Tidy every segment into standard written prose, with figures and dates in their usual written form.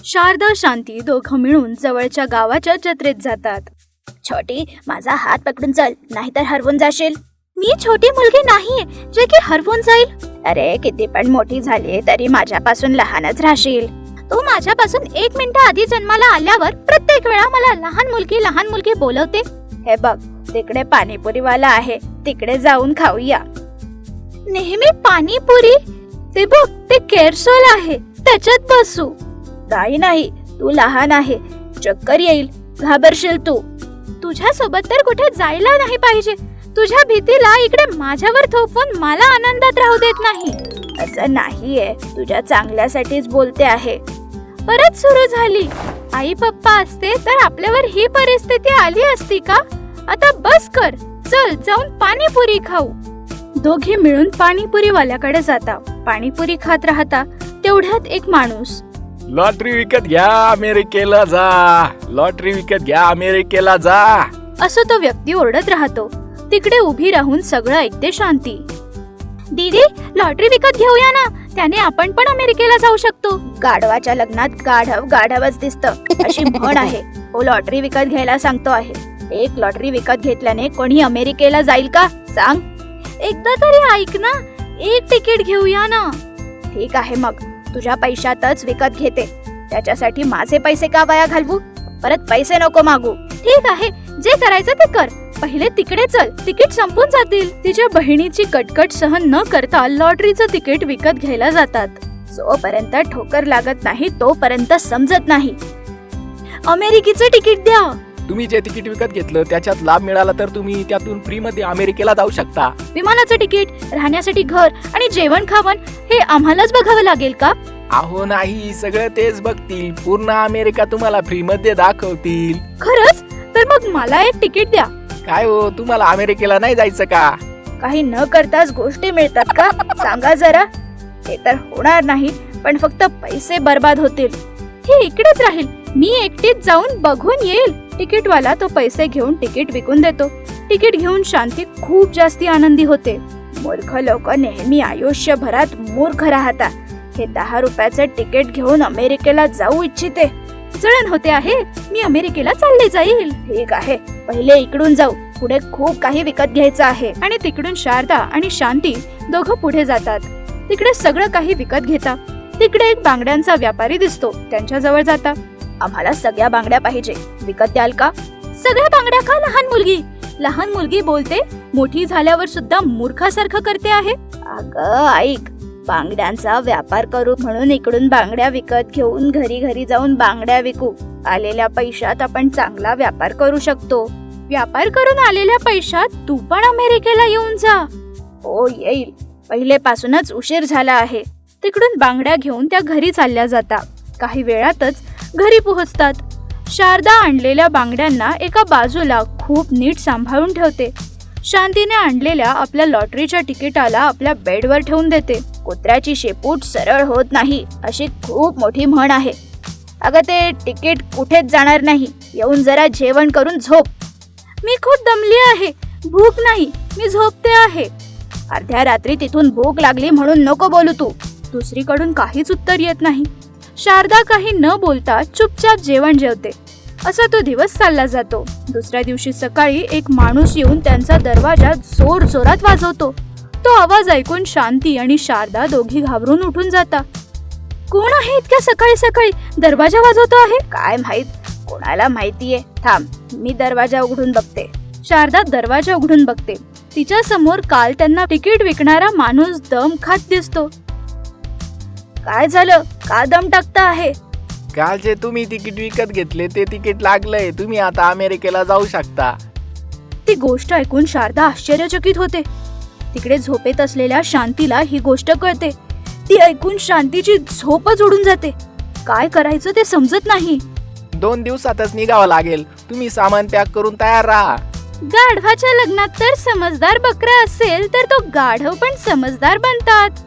शारदा शांती दोघं मिळून जवळच्या गावाच्या जत्रेत जातात. छोटी, माझा हात पकडून चल, नाहीतर हरवून जाशील. मी छोटी मुलगी नाहीये जे की हरवून जाईल. अरे, किती पण मोठी झाली तरी माझ्यापासून लहानच राहशील. तू माझ्यापासून 1 मिनिट आधी जन्माला आल्यावर प्रत्येक वेळा मला लहान मुलगी बोलवते. हे बघ, तिकडे पाणीपुरीवाला आहे, तिकडे जाऊन खाऊया. नेहमी पाणीपुरी? ते बघ, ते केरसोल आहे, त्याच्यात बसू. नाही, तू लहान आहे, चक्कर येईल, घाबरशील तू. तुझ्या सोबत तर कुठे जायला नाही पाहिजे. तुझ्या भीतीला इकडे माझ्यावर थोपवून मला आनंदात राहू देत नाही. असं नाहीये, तुझ्या चांगल्यासाठीच बोलते आहे. परत सुरू झाली. आई पप्पा असते तर आपल्यावर ही परिस्थिती आली असती का? आता बस कर, चल जाऊन पाणीपुरी खाऊ. दोघे मिळून पाणीपुरी वाल्याकडे जाता. पाणीपुरी खात राहता. तेवढ्यात एक माणूस, लॉटरी विकत घ्या, अमेरिकेला जा. लॉटरी विकत घ्या, अमेरिकेला जा, असं तो व्यक्ती ओरडत राहतो. तिकडे उभी राहून सगळं ऐकते शांती. दीदी, लॉटरी विकत घेऊया ना, त्याने आपण पण अमेरिकेला जाऊ शकतो. गाढवाच्या लग्नात गाढव गाढवच दिसतं, अशी म्हण आहे. हो, लॉटरी विकत घ्यायला सांगतो आहे. एक लॉटरी विकत घेतल्याने कोणी अमेरिकेला जाईल का? सांग. एकदा तरी ऐक ना, एक तिकीट घेऊया ना. ठीक आहे, मग तुझ्या पैशातच विकत घेते. त्याच्यासाठी माझे पैसे का वाया घालवू? परत पैसे नको मागू. ठीक आहे, जे करायचं ते कर. पहिले तिकडे चल, तिकीट संपून जातील. तिच्या बहिणीची कटकट सहन न करता लॉटरीचं तिकीट विकत घ्यायला जातात. जोपर्यंत ठोकर लागत नाही तोपर्यंत समजत नाही. अमेरिकेचं तिकीट द्या. तुम्ही जे तिकीट विकत घेतलं त्याच्यात लाभ मिळाला तर तुम्ही त्यातून फ्री मध्ये अमेरिकेला जाऊ शकता. विमानाचं तिकीट, राहण्यासाठी घर आणि जेवण खावण हे आम्हालाच बघावं लागेल का? अहो नाही, सगळं तेच बघतील. पूर्ण अमेरिका तुम्हाला फ्री मध्ये दाखवतील. खरंच? तर मग मला एक तिकीट द्या. काय हो, तुम्हाला अमेरिकेला नाही जायचं का? काही न करताच गोष्टी मिळतात का? सांगा जरा. ते तर होणार नाही, पण फक्त पैसे बर्बाद होतील. हे इकडेच राहील, मी एकटीच जाऊन बघून येईल. तिकीटवाला तो पैसे घेऊन तिकीट विकून देतो. तिकीट घेऊन शांती खूप जास्ती आनंदी होते. मूर्ख लोक नेहमी आयुष्यभरात मूर्ख राहतात. हे 10 रुपयाचं तिकीट घेऊन अमेरिकेला जाऊ इच्छिते. जळण होते आहे, मी अमेरिकेला चालले जाईल. ठीक आहे, पहिले इकडून जाऊ, पुढे खूप काही विकत घ्यायचं आहे. आणि तिकडून शारदा आणि शांती दोघं पुढे जातात. तिकडे सगळं काही विकत घेता. तिकडे एक बांगड्यांचा व्यापारी दिसतो. त्यांच्या जवळ जाता. आम्हाला सगळ्या बांगड्या पाहिजे, विकत द्याल का? सगळ्या बांगड्या का? लहान मुलगी बोलते, मोठी झाल्यावर सुद्धा मूर्खासारखं करते आहे. अगं ऐक, बांगड्यांचा व्यापार करू म्हणून इकडून बांगड्या विकत घेऊन घरी घरी जाऊन बांगड्या विकू. आलेल्या पैशात आपण चांगला व्यापार करू शकतो. व्यापार करून आलेल्या पैशात तू पण अमेरिकेला येऊन जा. हो, येईल. पहिलेपासूनच उशीर झाला आहे. तिकडून बांगड्या घेऊन त्या घरी चालल्या जाता. काही वेळातच घरी पोहोचतात. शारदा आणलेल्या बांगड्यांना एका बाजूला खूप नीट सांभाळून ठेवते. शांतीने आणलेल्या आपल्या लॉटरीच्या तिकिटाला आपल्या बेडवर ठेवून देते. कुत्र्याची शेपूट सरळ होत नाही, अशी खूप मोठी म्हण आहे. अगं, ते तिकीट कुठेच जाणार नाही. येऊन जरा जेवण करून झोप. मी खूप दमली आहे, भूक नाही, मी झोपते आहे. अर्ध्या रात्री तिथून भूक लागली म्हणून नको बोलू तू. दुसरीकडून काहीच उत्तर येत नाही. शारदा काही न बोलता चुपचाप जेवण जेवते. असा तो दिवस चालला जातो. दुसऱ्या दिवशी सकाळी एक माणूस येऊन त्यांचा दरवाजा जोर जोरात वाजवतो. तो आवाज ऐकून शांती आणि शारदा दोघी घाबरून उठून जाता. कोण आहे इतक्या सकाळी सकाळी दरवाजा वाजवतो आहे? काय माहित, कोणाला माहितीये. थांब, मी दरवाजा उघडून बघते. शारदा दरवाजा उघडून बघते. तिच्या समोर काल त्यांना तिकीट विकणारा माणूस दम खात दिसतो. काय झालं? का दम टाकता आहे? काल जे तुम्ही तिकीट विकत घेतले ते तिकीट लागलंय. तुम्ही आता अमेरिकेला जाऊ शकता. ती गोष्ट ऐकून शारदा आश्चर्यचकित होते. तिकडे झोपेत असलेल्या शांतीला ही गोष्ट कळते. ती ऐकून शांतीची झोपच उडून जाते. काय करायचं ते समजत नाही. 2 दिवसातच निघावं लागेल. तुम्ही सामान पॅक करून तयार राहा. गाढवाच्या लग्नात तर समजदार बकरा असेल तर तो गाढव पण समजदार बनतात,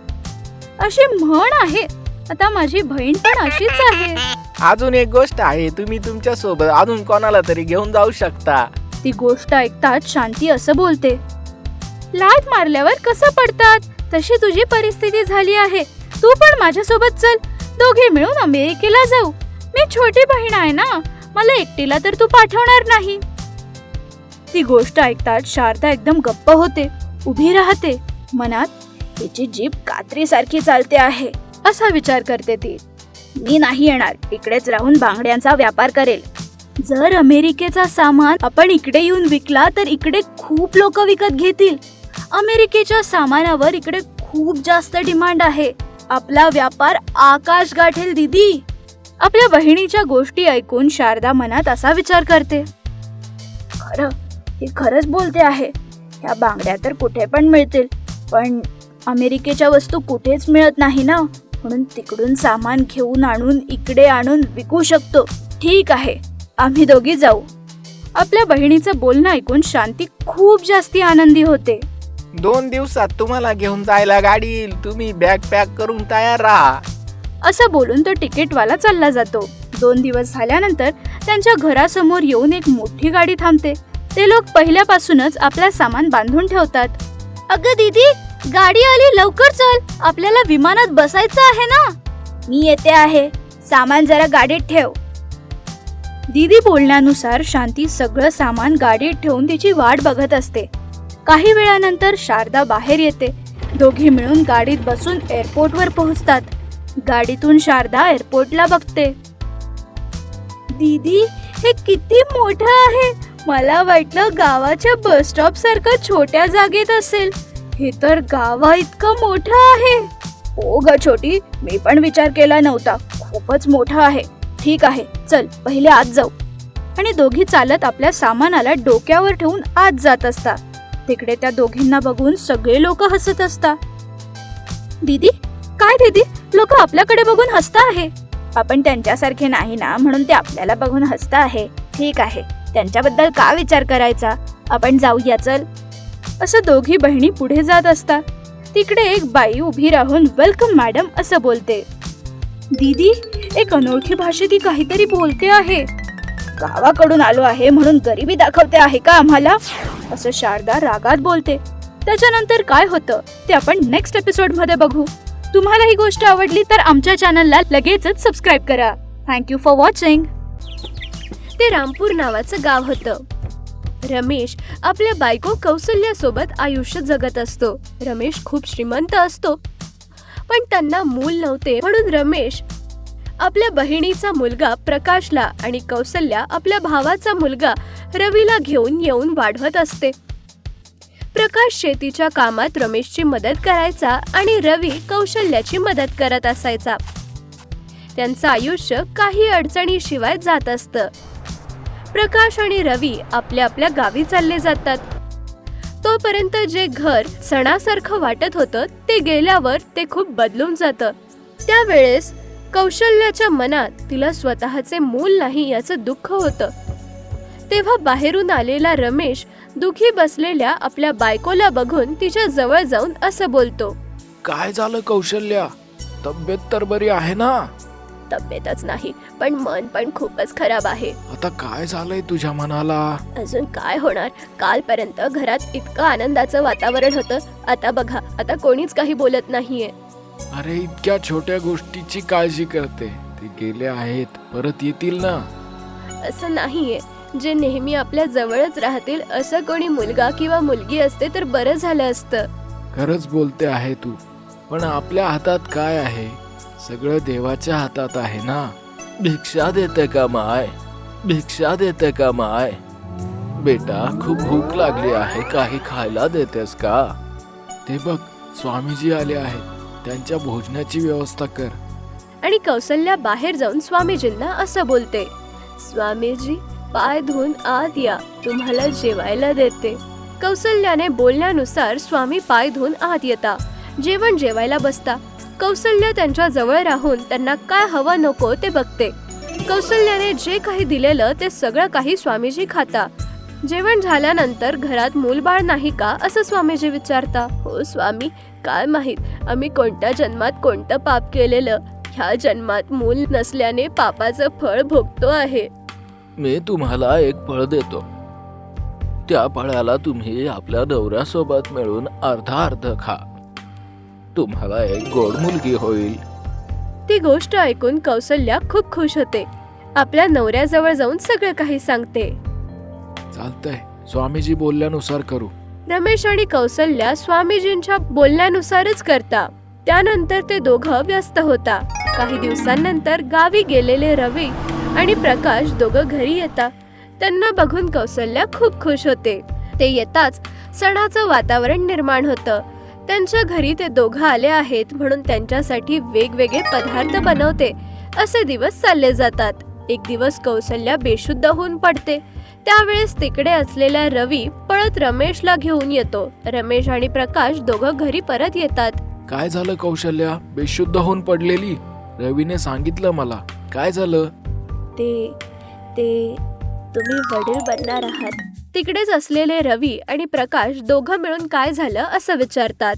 अशी म्हण आहे. आता माझी बहीण पण अशीच आहे. अजून एक गोष्ट आहे, तुम्ही तुमच्या सोबत अजून कोणाला तरी घेऊन जाऊ शकता. ती गोष्ट ऐकताच शांती असं बोलते, लाथ मारल्यावर कसं पडतात तशी तुझी परिस्थिती झाली आहे. तू पण माझ्यासोबत चल, दोघे मिळून अमेरिकेला जाऊ. मी मी छोटी बहीण आहे ना, मला एकटीला तर तू पाठवणार नाही. ती गोष्ट ऐकताच शारदा एकदम गप्प होते, उभी राहते. मनात हिची जीभ कात्रीसारखी चालते आहे. असा विचार करते ती. मी नाही येणार, इकडेच राहून बांगड्यांचा व्यापार करेल. जर अमेरिकेचा सामान आपण इकडे येऊन विकला तर इकडे खूप लोक विकत घेतील. अमेरिकेच्या सामानावर इकडे खूप जास्त डिमांड आहे. आपला व्यापार आकाश गाठेल दीदी. आपल्या बहिणीच्या गोष्टी ऐकून शारदा मनात असा विचार करते. खरं, ही खरंच बोलते आहे. ह्या बांगड्या तर कुठे पण मिळतील, पण अमेरिकेच्या वस्तू कुठेच मिळत नाही ना, म्हणून तिकडून सामान घेऊन आणून इकडे आणून विकू शकतो. ठीक आहे, आम्ही दोघी जाऊ. आपल्या बहिणीचं बोलणं ऐकून शांती खूप जास्ती आनंदी होते. 2 दिवसात तुम्हाला घेऊन जायला गाडी येईल. तुम्ही बॅग पॅक करून तयार राहा. असं बोलून तो तिकीटवाला चालला जातो. 2 दिवस झाल्यानंतर त्यांच्या घरासमोर येऊन एक मोठी गाडी थांबते. ते लोक पहिल्यापासूनच आपलं सामान बांधून ठेवतात. अगं दीदी, गाडी आली, लवकर चल, आपल्याला विमानात बसायचं आहे ना. मी येते आहे, सामान जरा गाडीत ठेव. दीदी बोलण्यानुसार शांती सगळं सामान गाडीत ठेवून तिची वाट बघत असते. काही वेळानंतर शारदा बाहेर येते. दोघी मिळून गाडीत बसून एअरपोर्टवर पोहोचतात. गाडीतून शारदा एअरपोर्टला बघते. दीदी, हे किती मोठं आहे. मला वाटलं गावाच्या बस स्टॉप सारखं छोट्या जागेत असेल. हे तर गावा इतकं मोठं आहे. हो ग छोटी, मी पण विचार केला नव्हता. खूपच मोठं आहे. ठीक आहे, चल पहिले आत जाऊ. आणि दोघी चालत आपल्या सामानाला डोक्यावर ठेवून आत जात असतात. तिकडे त्या दोघींना बघून सगळे लोक हसत असतात. दीदी, काय दीदी, लोक आपल्याकडे बघून हसता आहे. आपण त्यांच्यासारखे नाही ना, म्हणून ते आपल्याला बघून हसता आहे. ठीक आहे, त्यांच्याबद्दल का विचार करायचा, आपण जाऊया चल. असं दोघी बहिणी पुढे जात असतात. तिकडे एक बाई उभी राहून वेलकम मॅडम असं बोलते. दीदी, एक अनोळखी भाषेत ती काहीतरी बोलते आहे. गावाकडून आलो आहे म्हणून गरिबी दाखवते आहे का आम्हाला, असं शारदा रागात बोलते. त्याच्यानंतर काय होतं ते आपण नेक्स्ट एपिसोड मध्ये बघू. तुम्हाला ही गोष्ट आवडली तर आमच्या चॅनलला लगेचच सबस्क्राईब करा. Thank you for watching. ते रामपूर नावाचं गाव होतं. रमेश आपल्या बायको कौसल्यासोबत आयुष्य जगत असतो. रमेश खूप श्रीमंत असतो, पण त्यांना मूल नव्हते, म्हणून रमेश आपल्या बहिणीचा मुलगा प्रकाशला आणि कौसल्या आपल्या भावाचा मुलगा रवीला घेऊन येऊन वाढवत असते. प्रकाश शेतीच्या कामात रमेशची मदत करायचा आणि रवी कौशल्याची मदत करत असायचा. त्यांचं आयुष्य काही अडचणीशिवाय जात असतं. प्रकाश आणि रवी आपल्या आपल्या गावी चालले जातात. तोपर्यंत जे घर सणासारखं वाटत होतं ते गेल्यावर ते खूप बदलून जातं. त्यावेळेस कौशल्याच्या मनात तिला स्वतःचे मूल नाही याचं दुःख होतं. तेव्हा बाहेरून आलेला रमेश दुखी बसलेल्या आपल्या बायकोला बघून तिच्या जवळ जाऊन असं बोलतो. काय झालं कौशल्या, तब्येत तर बरी आहे ना? तब्येतच नाही, पण मन पण खूपच खराब आहे. आता काय झालंय तुझ्या मनाला? अजून काय होणार, कालपर्यंत घरात इतकं आनंदाचं वातावरण होतं. आता बघा, आता कोणीच काही बोलत नाहीये. अरे इतक्या छोट्या गोष्टीची काळजी करते. ते गेले आहेत, परत येतील ना. असं नाहीये, जे नेहमी आपल्या जवळच राहतील असं कोणी मुलगा किंवा मुलगी असते तर बरं झालं असतं. खरंच बोलते आहे तू, पण आपल्या हातात काय आहे? सगळं देवाच्या हातात आहे ना. भिक्षा देते का माय, भिक्षा देते का माय? बेटा, खूप भूक लागली आहे, काही खायला देतेस का? ते बघ, स्वामीजी आले आहेत, त्यांच्या भोजनाची व्यवस्था कर. आणि कौसल्या बाहेर जाऊन स्वामीजींना असं बोलते. स्वामीजी, पाय धुवून आत या, तुम्हाला जेवायला देते. कौसल्याने बोलण्यानुसार स्वामी पाय धुवून आत येता, जेवण जेवायला बसता. कौसल्या त्यांच्या जवळ राहून त्यांना काय हवं नको ते बघते. कौसल्याने जे काही दिलेलं ते सगळं काही स्वामीजी खाता. जेवण झाल्यानंतर घरात मूलबाळ नाही का असं स्वामीजी विचारता. हो स्वामी, काय माहित आम्ही कोणत्या जन्मात कोणतं पाप केलेलं, ह्या जन्मात मूल नसल्याने पापाचं फळ भोगतो आहे. मी तुम्हाला एक फळ देतो. त्या फळाला तुम्ही आपल्या नवऱ्यासोबत मिळून अर्धा अर्ध खा. तुम्हाला एक गोड मुलगी होईल. ती गोष्ट ऐकून कौसल्या खूप खुश होते. आपल्या नवऱ्याजवळ जाऊन सगळं काही सांगते. चालतंय, स्वामीजी बोलल्यानुसार करू. रमेश आणि कौसल्या स्वामीजींच्या बोलण्यानुसारच करता. त्यानंतर ते दोघं व्यस्त होता. काही दिवसांनंतर गावी गेलेले रवी आणि प्रकाश दोघं घरी येतात. त्यांना बघून कौसल्या खूप खुश होते. ते येताच सणाचं वातावरण निर्माण होतं. त्यांच्या घरी ते दोघं आले आहेत म्हणून त्यांच्यासाठी वेगवेगळे पदार्थ बनवते. असे दिवस चालले जातात. एक दिवस कौसल्या बेशुद्ध होऊन पडते. त्यावेळेस तिकडे असलेला रवी पळत रमेशला घेऊन येतो. रमेश आणि प्रकाश दोघं घरी परत येतात. काय झालं कौशल्या? बेशुद्ध होऊन पडलेली? रवीने सांगितलं मला. काय झालं? ते तुम्ही वडील बनणार आहात. तिकडेच असलेले रवी आणि प्रकाश दोघं मिळून काय झालं असं विचारतात.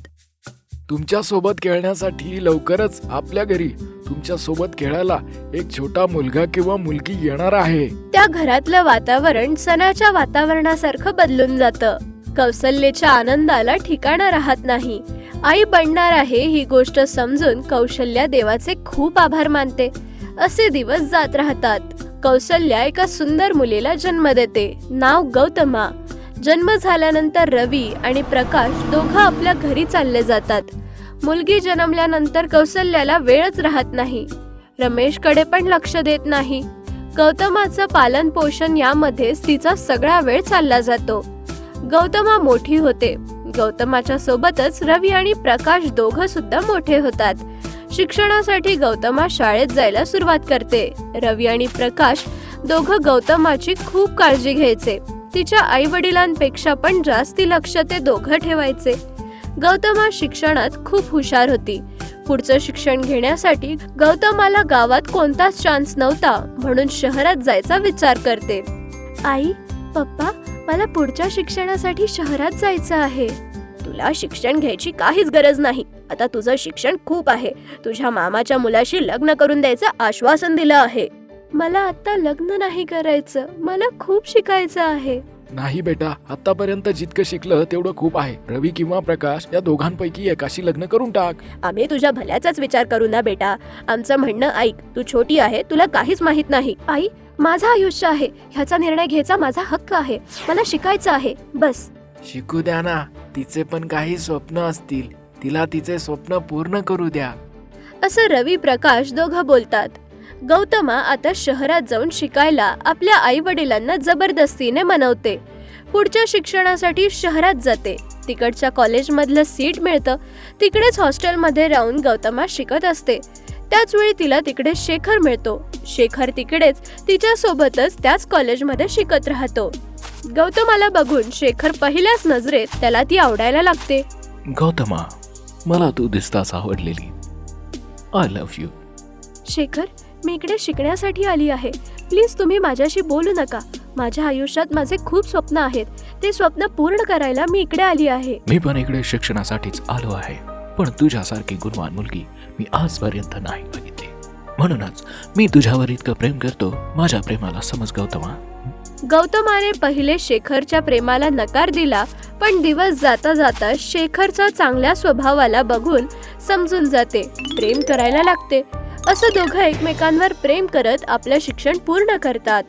तुमच्या सोबत खेळण्यासाठी लवकरच आपल्या घरी तुमच्या सोबत खेळायला एक छोटा मुलगा किंवा मुलगी येणार आहे. त्या घरातलं वातावरण सणाच्या वातावरणासारखं बदलून जातं. कौशल्याच्या आनंदाला ठिकाणं राहत नाही. आई बनणार आहे ही गोष्ट समजून कौशल्या देवाचे खूप आभार मानते. असे दिवस जात राहतात. कौसल्या एका सुंदर मुलीला जन्म देते. नाव गौतमा. जन्म झाल्यानंतर रवी आणि प्रकाश दोघं आपल्या घरी चालले जातात. मुलगी जन्मल्यानंतर कौसल्याला वेळच राहत नाही. रमेशकडे पण लक्ष देत नाही. गौतमाचं पालन पोषण यामध्येच तिचा सगळा वेळ चालला जातो. गौतमा मोठी होते. गौतमाच्या सोबतच रवी आणि प्रकाश दोघं सुद्धा मोठे होतात. शिक्षणासाठी गौतमा शाळेत जायला सुरुवात करते. रवी आणि प्रकाश दोघं गौतमाची खूप काळजी घ्यायचे. तिच्या आई वडिलांपेक्षा पण जास्ती लक्ष ते दोघं ठेवायचे. गौतमा शिक्षणात खूप हुशार होती. पुढचं शिक्षण घेण्यासाठी गौतमाला गावात कोणताच चान्स नव्हता म्हणून शहरात जायचा विचार करते. आई, पप्पा, मला पुढच्या शिक्षणासाठी शहरात जायचं आहे. तुला शिक्षण घ्यायची काहीच गरज नाही. आता तुझं शिक्षण खूप आहे. तुझ्या मामाच्या मुलाशी लग्न करून द्यायचं आश्वासन दिलं आहे. मला आता लग्न नाही करायचं. मला खूप शिकायचं आहे. नाही बेटा, आतापर्यंत जितकं शिकलं तेवढं खूप आहे. रवी किंवा प्रकाश या दोघांपैकी एकाशी लग्न करून टाक. आम्ही तुझ्या भल्याचाच विचार करू ना बेटा. आमचं म्हणणं ऐक. तू छोटी आहे, तुला काहीच माहित नाही. आई, माझं आयुष्य आहे. ह्याचा निर्णय घ्यायचा माझा हक्क आहे. मला शिकायचं आहे, बस. शिकू द्या ना. तिचे पण काही स्वप्न असतील. तिला तिचे स्वप्न पूर्ण करू द्या. असं रवी प्रकाश दोघं बोलतात. गौतमा आता शहरात जाऊन शिकायला आपल्या आई वडिलांना जबरदस्तीने मनवते. पुढच्या शिक्षणासाठी शहरात जाते. तिकडच्या कॉलेजमधलं सीट मिळतं. तिकडेच हॉस्टेलमध्ये राहून गौतमा शिकत असते. त्याच वेळी तिला तिकडे शेखर मिळतो. शेखर तिकडेच तिच्या सोबतच त्याच कॉलेजमध्ये शिकत राहतो. गौतमाला बघून शेखर पहिल्याच नजरेत त्याला ती आवडायला लागते. गौतमा, मला तू दिसताच आवडलेली. I love you. शेखर, मी इकडे शिकण्यासाठी आली आहे. प्लीज तुम्ही माझ्याशी बोलू नका. माझ्या आयुष्यात माझे खूप स्वप्न आहेत. ते स्वप्न पूर्ण करायला मी इकडे आली आहे. मी पण इकडे शिक्षणासाठीच आलो आहे. पण तुझ्यासारखी गुणवान मुलगी मी आजपर्यंत नाही बघितली. म्हणूनच मी तुझ्यावर इतकं प्रेम करतो. माझ्या प्रेमाला समज गौतमा. गौतमाने पहिले शेखरच्या प्रेमाला नकार दिला. पण दिवस जाता जाता शेखरच्या चांगल्या स्वभावाला बघून समजून जाते. प्रेम करायला लागते. असं दोघं एकमेकांवर प्रेम करत आपलं शिक्षण पूर्ण करतात.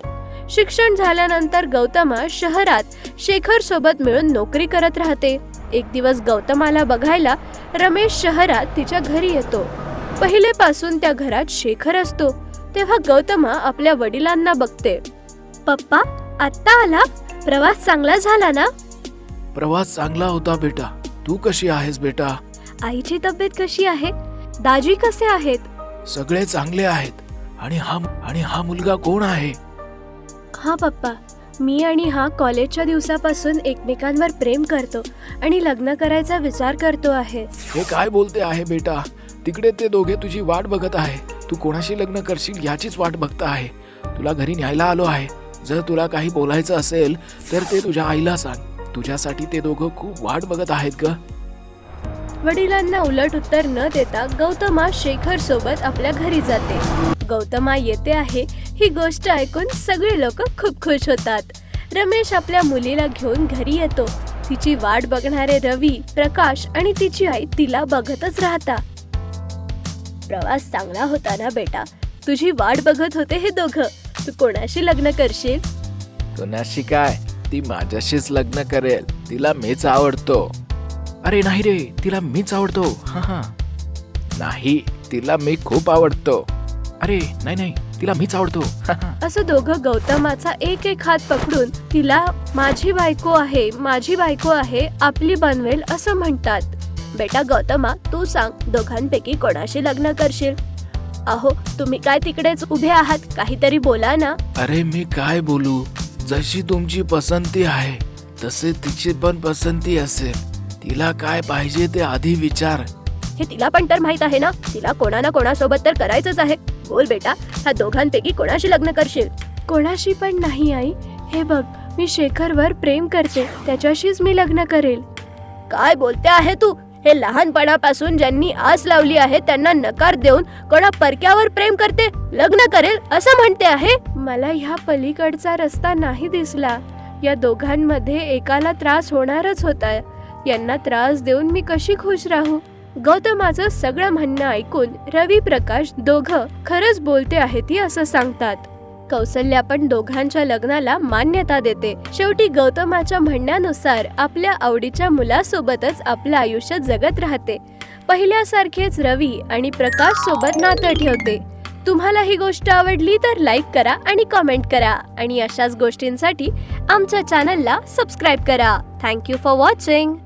शिक्षण झाल्यानंतर गौतमा शहरात शेखर सोबत मिळून नोकरी करत राहते. एक दिवस गौतमाला बघायला रमेश शहरात तिच्या घरी येतो. पहिलेपासून त्या घरात शेखर असतो. तेव्हा गौतमा आपल्या वडिलांना बघते. पप्पा, आत्ता आला? प्रवास चांगला झाला ना? प्रवास चांगला होता बेटा. तू कशी आहेस बेटा? आईची तब्येत कशी आहे? दाजी कसे आहेत? सगळे चांगले आहेत. आणि हा मुलगा कोण आहे? हा पप्पा, मी आणि हा कॉलेजच्या दिवसापासून एकमेकांवर प्रेम करतो आणि लग्न करायचा विचार करतो आहे. हे काय बोलते आहे बेटा? तिकडे ते दोघे तुझी वाट बघत आहे. तू कोणाशी लग्न करशील याचीच वाट बघत आहे. तुला घरी न्यायला आलो आहे. जर तुला काही बोलायचं असेल तर ते तुझ्या आईला सांग. तुझ्यासाठी ते दोघं खूप वाट बघत आहेत ग. वडिलांना उलट उत्तर न देता गौतमा शेखर सोबत आपल्या घरी जाते. गौतमा येते आहे ही गोष्ट ऐकून सगळे लोक खूप खुश होतात. रमेश आपल्या मुलीला घेऊन घरी येतो. तिची वाट बघणारे रवी, प्रकाश आणि तिची आई तिला बघतच राहता. प्रवास चांगला होता ना बेटा? तुझी वाट बघत होते हे दोघं. तू कोणाशी लग्न करशील? कोणाशी काय, ती माझ्याशीच लग्न करेल. तिला मीच आवडतो. अरे नाही रे, तिला मीच आवडतो. हा नाही, तिला मी खूप आवडतो. अरे नाही, तिला मीच आवडतो. असं दोघं गौतमाचा एक एक हात पकडून तिला माझी बायको आहे आपली बनवेल असं म्हणतात. बेटा गौतमा, तू सांग, दोघांपैकी कोणाशी लग्न करशील? अहो, तुम्ही काय तिकडेच उभे आहात, काहीतरी बोला ना. अरे मी काय बोलू, जशी तुमची पसंती आहे तसे तिची पण पसंती असेल. तिला काय पाहिजे ते आधी विचार. हे तिला पण तर माहित आहे ना, तिला कोणा ना कोणासोबत तर करायचंच आहे. बोल बेटा, ह्या दोघांपैकी कोणाशी लग्न करशील? कोणाशी पण नाही आई, हे बघ, मी शेखरवर प्रेम करते, त्याच्याशीच मी लग्न करेल. काय बोलते आहे तू? हे लहानपणापासून ज्यांनी आस लावली आहे त्यांना नकार देऊन कोणा परक्यावर प्रेम करते, लग्न करेल असं म्हणते आहे? मला ह्या पलीकडचा रस्ता नाही दिसला. या दोघांमध्ये एकाला त्रास होणारच होता. यांना त्रास देऊन मी कशी खुश राहू? गौतमाचं सगळं म्हणणं ऐकून रवी प्रकाश दोघं खरंच बोलते आहे ती असं सांगतात. कौसल्या पण दोघांच्या लग्नाला मान्यता देते. शेवटी गौतमाच्या म्हणण्यानुसार आपल्या आवडीच्या मुलासोबतच आपलं आयुष्य जगत राहते. पहिल्यासारखेच रवी आणि प्रकाश सोबत नातं ठेवते. तुम्हाला ही गोष्ट आवडली तर लाईक करा आणि कमेंट करा आणि अशाच गोष्टींसाठी आमच्या चॅनलला सबस्क्राईब करा. Thank you for watching.